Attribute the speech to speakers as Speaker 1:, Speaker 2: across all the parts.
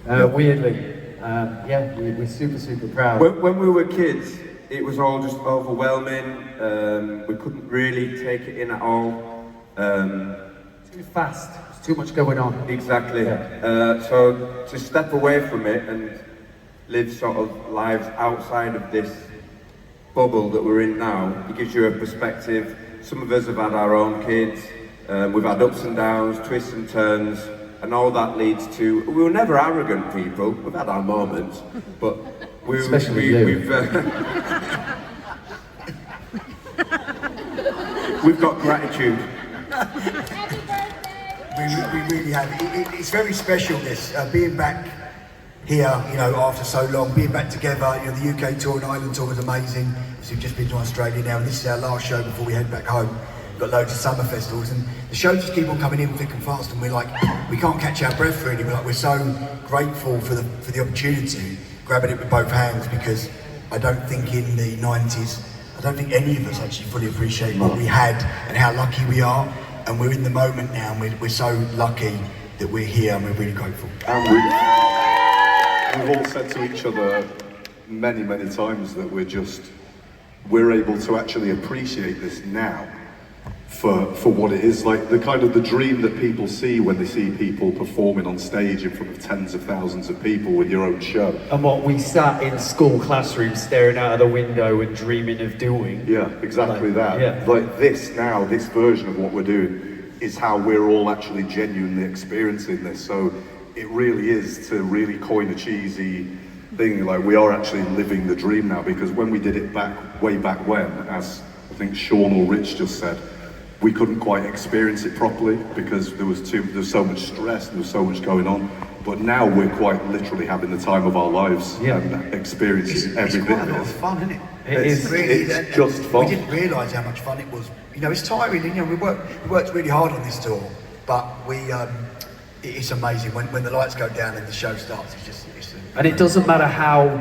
Speaker 1: Weirdly. Yeah, we're super, super proud.
Speaker 2: When we were kids, it was all just overwhelming. We couldn't really take it in at all.
Speaker 1: Too fast. There's too much going on.
Speaker 2: Exactly.
Speaker 1: Yeah.
Speaker 2: So to step away from it and live sort of lives outside of this bubble that we're in now, it gives you a perspective. Some of us have had our own kids. We've had ups and downs, twists and turns, and all that leads to. We were never arrogant people. We've had our moments, but we've we've got gratitude.
Speaker 3: We really have. It's very special, this, being back here, you know, after so long, being back together. You know, the UK tour and Ireland tour was amazing. So we've just been to Australia now, and this is our last show before we head back home. We've got loads of summer festivals, and the shows just keep on coming in thick and fast, and we're like, we can't catch our breath really. We're so grateful for the opportunity, grabbing it with both hands, because I don't think in the 90s, I don't think any of us actually fully appreciate what we had and how lucky we are. And we're in the moment now, and we're so lucky that we're here, and we're really grateful.
Speaker 4: And we've all said to each other many, many times that we're able to actually appreciate this now for what it is, like the kind of the dream that people see when they see people performing on stage in front of tens of thousands of people with your own show.
Speaker 1: And what we sat in school classrooms staring out of the window and dreaming of doing.
Speaker 4: Yeah, exactly that.
Speaker 1: Yeah.
Speaker 4: Like this now, this version of what we're doing is how we're all actually genuinely experiencing this. So it really is, to really coin a cheesy thing, like we are actually living the dream now, because when we did it way back when, as I think Sean or Rich just said, we couldn't quite experience it properly because there was so much stress, there was so much going on. But now we're quite literally having the time of our lives and experiencing every bit of it.
Speaker 3: It's quite a lot of fun, isn't it?
Speaker 4: It's just fun.
Speaker 3: We didn't realise how much fun it was. You know, it's tiring. You know, we worked really hard on this tour, but it's amazing when the lights go down and the show starts.
Speaker 1: And it doesn't matter how.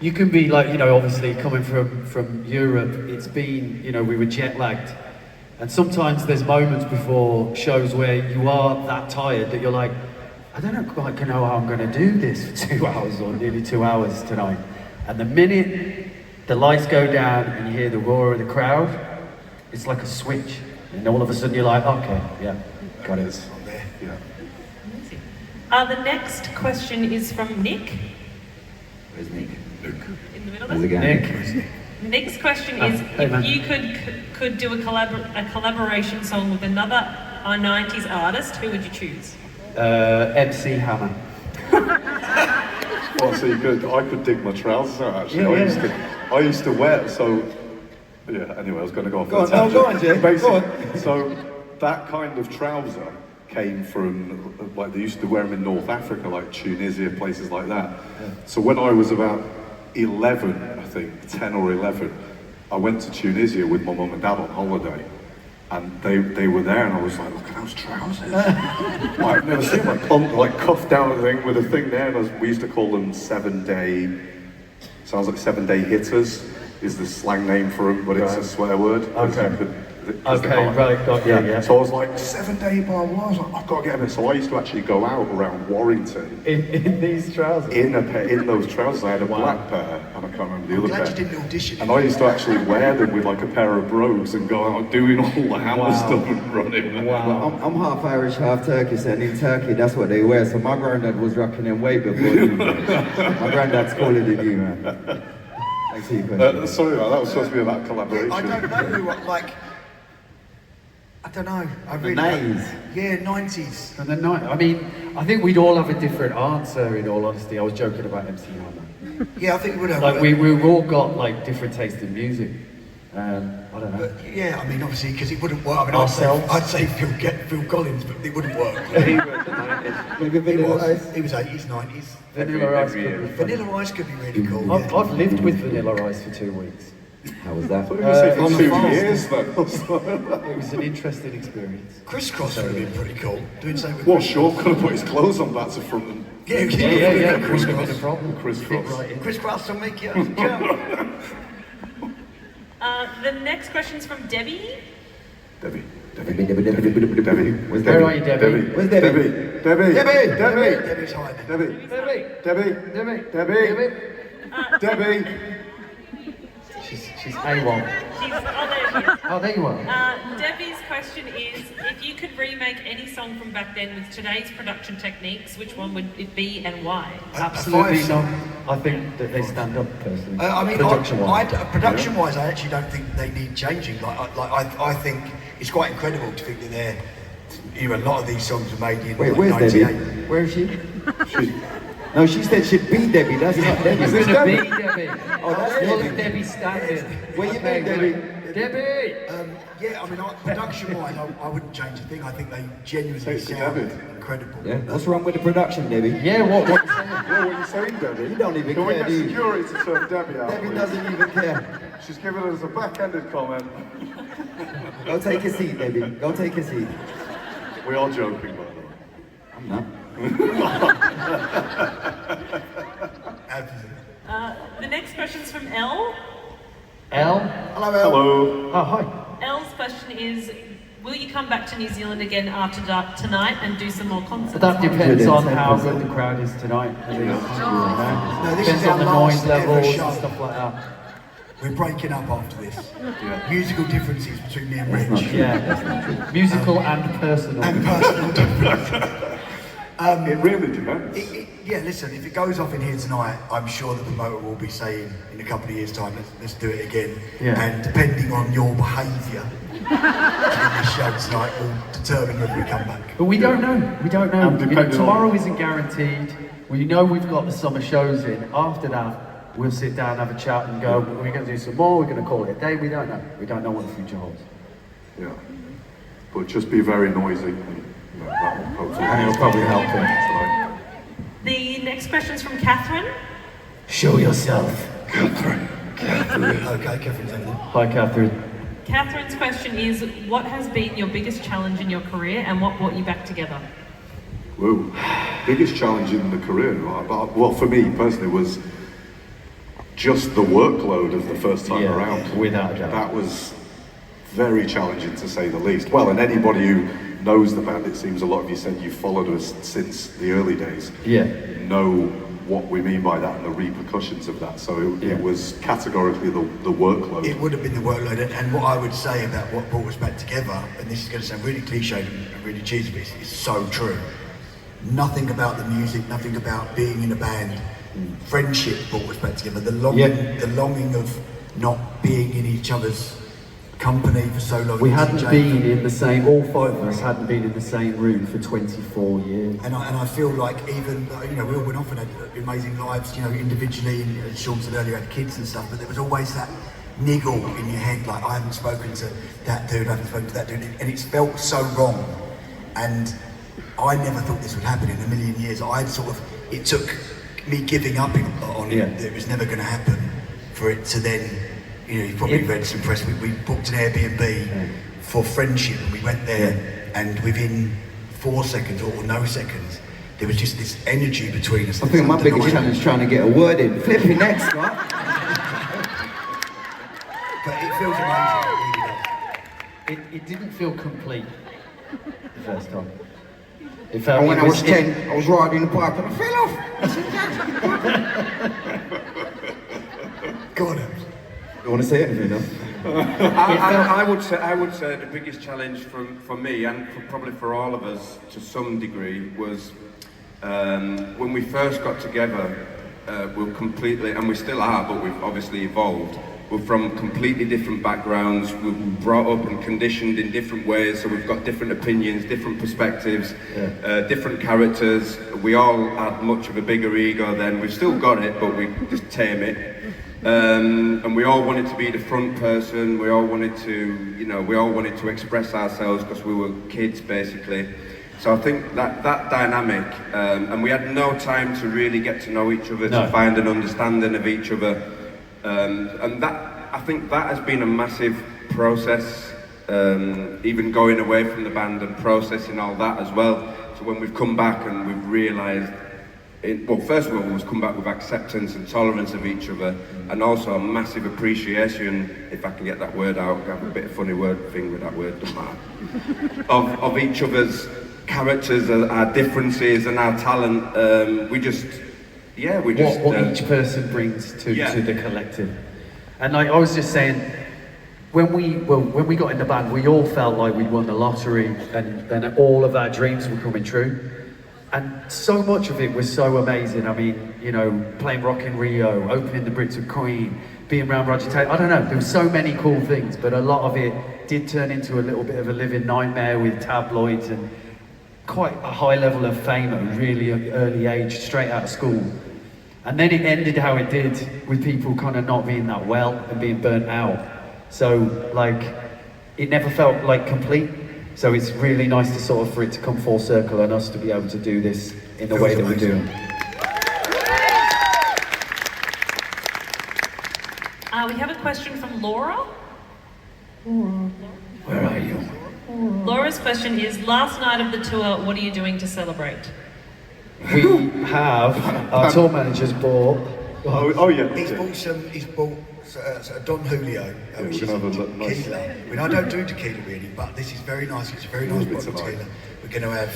Speaker 1: You can be like, you know, obviously coming from Europe, it's been, you know, we were jet lagged. And sometimes there's moments before shows where you are that tired that you're like, I don't quite know how I'm going to do this for 2 hours or nearly 2 hours tonight. And the minute the lights go down and you hear the roar of the crowd, it's like a switch. And all of a sudden you're like, okay, yeah, got it.
Speaker 5: Yeah. The next question is from Nick.
Speaker 1: Where's Nick?
Speaker 5: In the middle
Speaker 1: Where's
Speaker 5: there.
Speaker 1: Nick.
Speaker 5: Next question is, if you could do a collaboration song with another 90s artist, who would you choose?
Speaker 1: MC Hammer.
Speaker 4: Well, so I could dig my trousers out actually. I used to wear, so yeah, anyway, I was going to go off.
Speaker 1: Go on, Jay. Go on.
Speaker 4: So that kind of trouser came from, like, they used to wear them in North Africa, like Tunisia, places like that. Yeah. So when I was about 11, I think, 10 or 11, I went to Tunisia with my mum and dad on holiday. And they were there, and I was like, look at those trousers. I've never seen like cuffed down thing with a thing there. And we used to call them 7-day, sounds like 7-day hitters is the slang name for them, but it's a swear word.
Speaker 1: Right, got you, yeah.
Speaker 4: So I was like, 7-day blah blah. I was like, I've got to get them in. So I used to actually go out around Warrington.
Speaker 1: In these trousers?
Speaker 4: In those trousers. I had a black pair, and I can't remember the other pair.
Speaker 3: I'm glad you didn't audition.
Speaker 4: And I used to actually wear them with like a pair of brogues and go out doing all the hammer stuff and running.
Speaker 6: Wow. I'm half Irish, half Turkish, and in Turkey that's what they wear. So my granddad was rocking them way before you. My granddad's cooler than you, man. Thanks for your question.
Speaker 4: Sorry, man, that was supposed to be about collaboration.
Speaker 3: I don't know who, like, I don't know. I really
Speaker 1: the 90s?
Speaker 3: Yeah, 90s.
Speaker 1: And the 90s. I mean, I think we'd all have a different answer, in all honesty. I was joking about MC Hammer.
Speaker 3: Yeah, I think we would have.
Speaker 1: Like, we've all got, like, different taste in music. I don't know.
Speaker 3: But, yeah, I mean, obviously, because it wouldn't work. I mean,
Speaker 1: Ourselves.
Speaker 3: I'd say Phil Collins, but it wouldn't work.
Speaker 6: Maybe Vanilla Ice?
Speaker 3: It was 80s, 90s.
Speaker 1: Vanilla Ice could be fun.
Speaker 3: Vanilla Ice could be really cool.
Speaker 1: I've lived with Vanilla Ice for 2 weeks.
Speaker 6: How was that?
Speaker 4: For 2 years, though.
Speaker 1: It was an interesting experience.
Speaker 3: Crisscross would have been pretty cool. Doing something with
Speaker 4: Well, Sean could have put his clothes on back to front and...
Speaker 1: Yeah. Crisscross. A problem.
Speaker 4: Crisscross.
Speaker 3: Crisscross will make you jump.
Speaker 5: The next question's from Debbie.
Speaker 4: Debbie.
Speaker 6: Debbie. Where's
Speaker 1: Where are
Speaker 6: Debbie?
Speaker 1: you, Debbie?
Speaker 6: Where's Debbie?
Speaker 4: Debbie.
Speaker 3: Debbie's hiding.
Speaker 4: Debbie.
Speaker 1: Debbie.
Speaker 4: Debbie. Debbie.
Speaker 1: She's AWOL. Oh, there you are.
Speaker 5: Debbie's question is, if you could remake any song from back then with today's production techniques, which one would it be and why?
Speaker 1: Absolutely not. I think that they stand up personally.
Speaker 3: I mean,
Speaker 1: production-wise.
Speaker 3: production-wise, I actually don't think they need changing. I think it's quite incredible to think that a lot of these songs were made in
Speaker 6: Wait, where's
Speaker 3: 98.
Speaker 6: Debbie? Where is she? No, she said she'd be Debbie. That's not Debbie.
Speaker 1: It's gonna be Debbie.
Speaker 6: Oh, that's
Speaker 1: Look
Speaker 6: Debbie.
Speaker 1: at Debbie standing.
Speaker 6: Where you
Speaker 1: Okay,
Speaker 6: been, Debbie?
Speaker 1: Debbie.
Speaker 3: Yeah, I mean, production-wise, I wouldn't change a thing. I think they genuinely
Speaker 4: Take the
Speaker 3: sound
Speaker 4: Debbie.
Speaker 3: incredible.
Speaker 6: Yeah, what's wrong with the production, Debbie?
Speaker 1: Yeah, what you saying?
Speaker 4: Well, what are you saying, Debbie?
Speaker 6: You don't even
Speaker 4: Can we
Speaker 6: care,
Speaker 4: get
Speaker 6: do you?
Speaker 4: security to turn Debbie out?
Speaker 6: Debbie
Speaker 4: please?
Speaker 6: doesn't even care.
Speaker 4: She's giving us a backhanded comment.
Speaker 6: Go take a seat, Debbie. Go take a seat.
Speaker 4: We are joking, by the way.
Speaker 6: I'm not.
Speaker 5: The next question's from Elle.
Speaker 1: Elle?
Speaker 3: Hello, El.
Speaker 4: Hello.
Speaker 1: Oh, hi.
Speaker 5: Elle's question is, will you come back to New Zealand again after tonight and do some more concerts?
Speaker 1: But that depends on how
Speaker 6: 10%.
Speaker 1: good the crowd is tonight. I think.
Speaker 3: No, this
Speaker 1: Depends
Speaker 3: is our
Speaker 1: on the
Speaker 3: last
Speaker 1: noise levels
Speaker 3: ever
Speaker 1: and
Speaker 3: show.
Speaker 1: stuff like that.
Speaker 3: We're breaking up after this. Musical differences between me and Rich.
Speaker 1: Yeah. Musical and personal.
Speaker 3: And personal differences.
Speaker 4: It really depends.
Speaker 3: Yeah, listen, if it goes off in here tonight, I'm sure the promoter will be saying in a couple of years' time, let's do it again.
Speaker 1: Yeah.
Speaker 3: And depending on your behaviour in the show tonight will determine whether we come back.
Speaker 1: But we don't know. We don't know.
Speaker 4: And
Speaker 1: You know,
Speaker 4: depending
Speaker 1: tomorrow
Speaker 4: on-
Speaker 1: isn't guaranteed. We know we've got the summer shows in. After that, we'll sit down, have a chat, and go. We're going to do some more. We're going to call it a day. We don't know. We don't know what the future holds.
Speaker 4: Yeah. But just be very noisy. And, that will hopefully.
Speaker 1: And it'll probably help him.
Speaker 4: Tonight.
Speaker 5: The next question's from Catherine.
Speaker 1: Show yourself.
Speaker 3: Okay, Catherine's over there.
Speaker 1: Hi, Catherine.
Speaker 5: Catherine's question is, what has been your biggest challenge in your career and what brought you back together?
Speaker 4: Whoa. Biggest challenge in the career, right? Well, for me personally, was just the workload of the first time
Speaker 1: Yeah,
Speaker 4: around.
Speaker 1: without a doubt.
Speaker 4: That was very challenging to say the least. Well, and anybody who knows the band, it seems a lot of you said you've followed us since the early days,
Speaker 1: Yeah.
Speaker 4: know what we mean by that and the repercussions of that. So
Speaker 1: Yeah.
Speaker 4: it was categorically the workload.
Speaker 3: It would have been the workload, and what I would say about what brought us back together, and this is going to sound really cliched and really cheesy, but it's so true. Nothing about the music, nothing about being in a band. Friendship brought us back together. The longing of not being in each other's company for so long.
Speaker 1: We hadn't been in the same, all five of us hadn't been in the same room for 24 years.
Speaker 3: And I feel like even, we all went off and had amazing lives, individually, and as Sean said earlier, had kids and stuff, but there was always that niggle in your head, like, I haven't spoken to that dude, I haven't spoken to that dude, and it's felt so wrong. And I never thought this would happen in a million years. It took me giving up on it, that it was never going to happen, for it to then, you've probably read some press, we booked an Airbnb for friendship, and we went there, and within 4 seconds, or no seconds, there was just this energy between us.
Speaker 6: I think my biggest challenge is trying to get a word in. Flipping next, right?
Speaker 3: But it feels amazing, it really does.
Speaker 1: It didn't feel complete the first time. It felt,
Speaker 6: And when
Speaker 1: it
Speaker 6: I was
Speaker 1: it-
Speaker 6: 10, I was riding in the park and I fell off.
Speaker 3: Go on, Em.
Speaker 6: You want to say anything, though?
Speaker 2: I would say the biggest challenge for me and probably for all of us to some degree was when we first got together. We were completely, and we still are, but we've obviously evolved. We're from completely different backgrounds. We're brought up and conditioned in different ways, so we've got different opinions, different perspectives, different characters. We all had much of a bigger ego then. We've still got it, but we just tame it. And we all wanted to be the front person. We all wanted to express ourselves because we were kids, basically. So I think that dynamic, and we had no time to really get to know each other, to find an understanding of each other. And I think that has been a massive process, even going away from the band and processing all that as well. So when we've come back and we've realised well, first of all, was come back with acceptance and tolerance of each other, and also a massive appreciation, if I can get that word out, I have a bit of funny word thing with that word, doesn't matter, of each other's characters, our differences and our talent. What
Speaker 1: each person brings to the collective. And like I was just saying, when we got in the band, we all felt like we'd won the lottery and all of our dreams were coming true. And so much of it was so amazing. I mean, you know, playing Rock in Rio, opening the Brits with Queen, being around Roger Taylor. I don't know, there were so many cool things, but a lot of it did turn into a little bit of a living nightmare with tabloids and quite a high level of fame at a really early age, straight out of school. And then it ended how it did, with people kind of not being that well and being burnt out. So, like, it never felt like complete. So it's really nice to sort of, for it to come full circle and us to be able to do this in the way that we're doing.
Speaker 5: We have a question from Laura.
Speaker 1: Where are you?
Speaker 5: Laura's question is, last night of the tour, what are you doing to celebrate?
Speaker 1: We have, our tour manager's bought...
Speaker 4: Yeah.
Speaker 3: He's bought Don Julio, which is tequila. I mean, I don't do tequila really, but this is very nice. It's a very nice bottle of tequila. We're going to have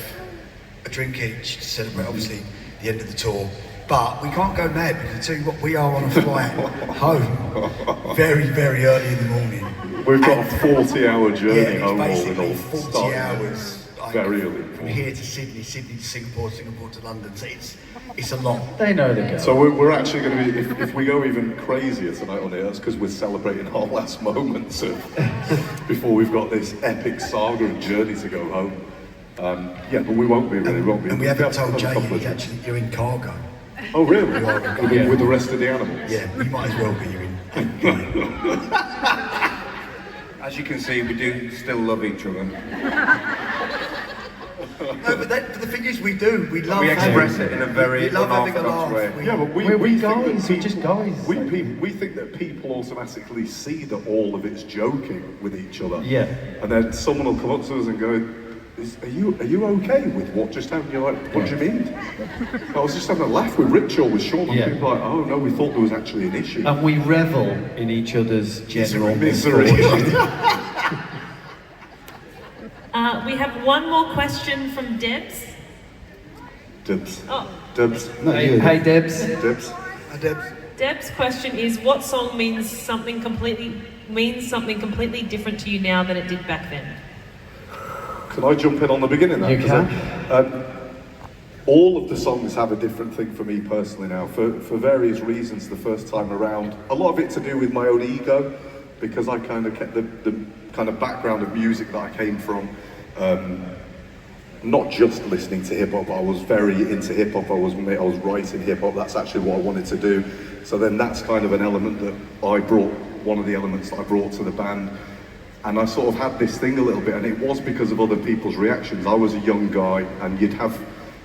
Speaker 3: a drink each to celebrate, obviously, the end of the tour. But we can't go mad, because I tell you what, we are on a flight home very, very early in the morning.
Speaker 4: We've got a 40-hour journey home.
Speaker 3: Basically 40 hours.
Speaker 4: Very early.
Speaker 3: From here to Sydney, Sydney to Singapore, Singapore to London. So it's a lot.
Speaker 1: They know the go.
Speaker 4: So we're actually going to be, if we go even crazier tonight on here, it's because we're celebrating our last moments before we've got this epic saga and journey to go home. But we won't be really, won't we?
Speaker 3: And we haven't told Jay yet, you're in cargo.
Speaker 4: Oh really? With the rest of the animals?
Speaker 3: Yeah, you might as well be. You're in.
Speaker 2: As you can see, we do still love each other.
Speaker 3: No, but the thing is, we do. We love.
Speaker 2: We express it in a very unorthodox way.
Speaker 4: Yeah, but
Speaker 1: we're guys. We're just guys.
Speaker 4: We think that people automatically see that all of it's joking with each other.
Speaker 1: Yeah.
Speaker 4: And then someone will come up to us and go, are you okay with what just happened? You're like, what do you mean? I was just having a laugh with Rich or with Sean, and people are like, oh no, we thought there was actually an issue.
Speaker 1: And we revel in each other's general
Speaker 4: misery.
Speaker 5: We have one more question from Debs.
Speaker 4: Debs.
Speaker 5: Oh.
Speaker 4: Debs.
Speaker 1: Hey Debs.
Speaker 4: Debs.
Speaker 3: Debs.
Speaker 5: Deb's question is, what song means something completely different to you now than it did back then?
Speaker 4: Can I jump in on the beginning there?
Speaker 1: You can.
Speaker 4: All of the songs have a different thing for me personally now, for various reasons the first time around. A lot of it to do with my own ego, because I kind of kept the kind of background of music that I came from, not just listening to hip-hop. I was very into hip-hop, I was writing hip-hop, that's actually what I wanted to do. So then that's kind of an element that I brought, one of the elements that I brought to the band. And I sort of had this thing a little bit, and it was because of other people's reactions. I was a young guy, and you'd have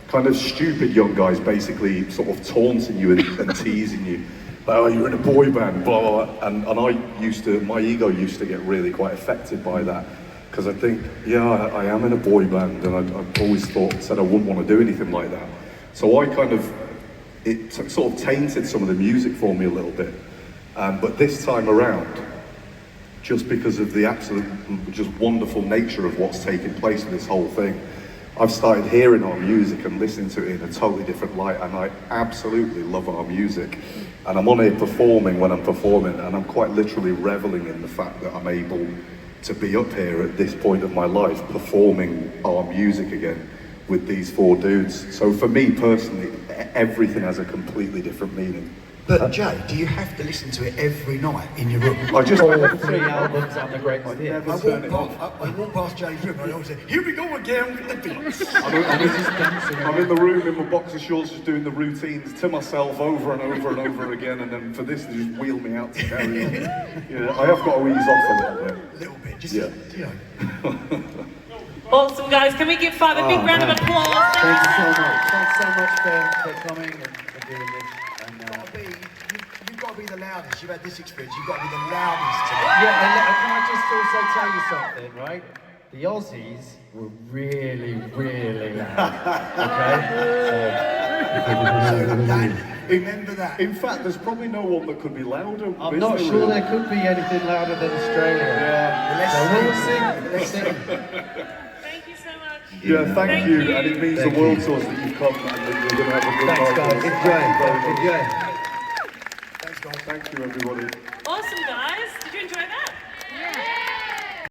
Speaker 4: kind of stupid young guys basically sort of taunting you and teasing you. Like, oh, you're in a boy band, blah, blah, blah. And my ego used to get really quite affected by that. Because I think, yeah, I am in a boy band, and I've always said I wouldn't want to do anything like that. So it sort of tainted some of the music for me a little bit. But this time around, just because of the absolute, just wonderful nature of what's taking place with this whole thing, I've started hearing our music and listening to it in a totally different light, and I absolutely love our music. And I'm on here performing when I'm performing, and I'm quite literally reveling in the fact that I'm able to be up here at this point of my life performing our music again with these four dudes. So for me personally, everything has a completely different meaning.
Speaker 3: But Jay, do you have to listen to it every night in your room?
Speaker 4: I just
Speaker 1: all 3 albums and the greatest hit.
Speaker 3: I walk past Jay's room and I always say, here we go again with the beats.
Speaker 4: I'm in the room in my boxer shorts just doing the routines to myself over and over and over again, and then for this they just wheel me out to carry on. Yeah, I have got to ease off a little bit.
Speaker 3: A little bit, just,
Speaker 4: yeah.
Speaker 3: You know.
Speaker 5: Awesome, guys. Can we give Five a big round of applause?
Speaker 1: Thanks so much. Thanks so much for coming and for doing this.
Speaker 3: You've got to be the loudest. You've had this experience. You've got to be the loudest today.
Speaker 1: Yeah, and can I just also tell you something, right? The Aussies were really, really loud. Okay?
Speaker 3: Dan, remember that.
Speaker 4: In fact, there's probably no one that could be louder.
Speaker 1: I'm not sure there could be anything louder than Australia.
Speaker 3: Let's
Speaker 1: So we'll
Speaker 3: see.
Speaker 1: see. Let's see.
Speaker 5: Thank you so much.
Speaker 4: Yeah, thank
Speaker 5: Thank
Speaker 4: you.
Speaker 5: you.
Speaker 4: And it means
Speaker 1: Thank
Speaker 4: the world
Speaker 1: you.
Speaker 4: to us that you've come and that you're going to have a good
Speaker 1: Thanks,
Speaker 4: night.
Speaker 1: guys.
Speaker 4: with us.
Speaker 1: Enjoy.
Speaker 4: Thank you very much.
Speaker 1: Enjoy.
Speaker 3: Thanks, guys.
Speaker 4: Thank you, everybody.
Speaker 5: Awesome, guys. Did you enjoy